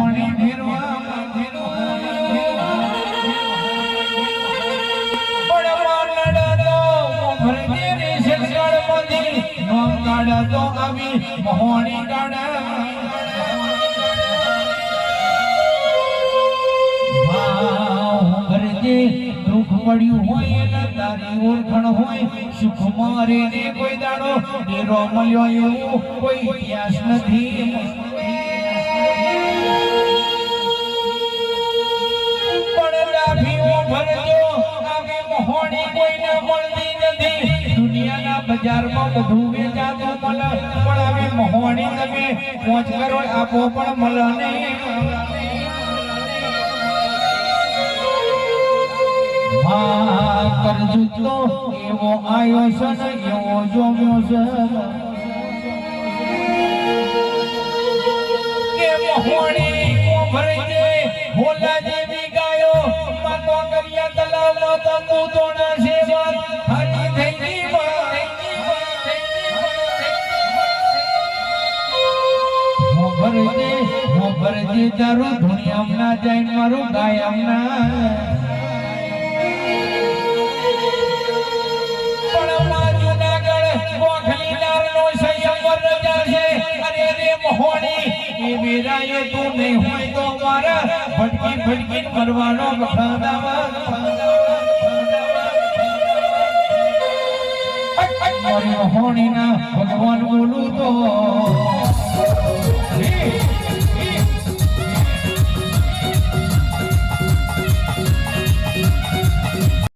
મોહણી ફેરવા તો આવી મોહણી દુઃખ પડ્યું હોય ને તારી ઓળખણ હોય સુખ મારે ને કોઈ દાડો ડેરો મળ્યો એવું કોઈ ઇતિહાસ નથી પણ લાભીઓ ભરજો આવી મોહણી કોઈને મળતી નથી દુનિયાના બજારમાં બધું વેચાતું મળે પણ આવી મોહણી તમે પહોંચ કરો આપો પણ મળે નહીં કરજુ તો એવો આયો છે ને એવો જોમ્યો છે કે મોહણી ભરી દે ભોલા જેવી ગાયો માતો કરિયા તલાવમાં તો કૂદોના છે હાજી થઈ ગઈ ભરજે તારું ધુનિયામના જૈન મારું ગાયમના મેરાએ તું નહીં હોય તો મારા ભટકી ભટકી કરવાનો મારી હોણીના ભગવાન બોલું તો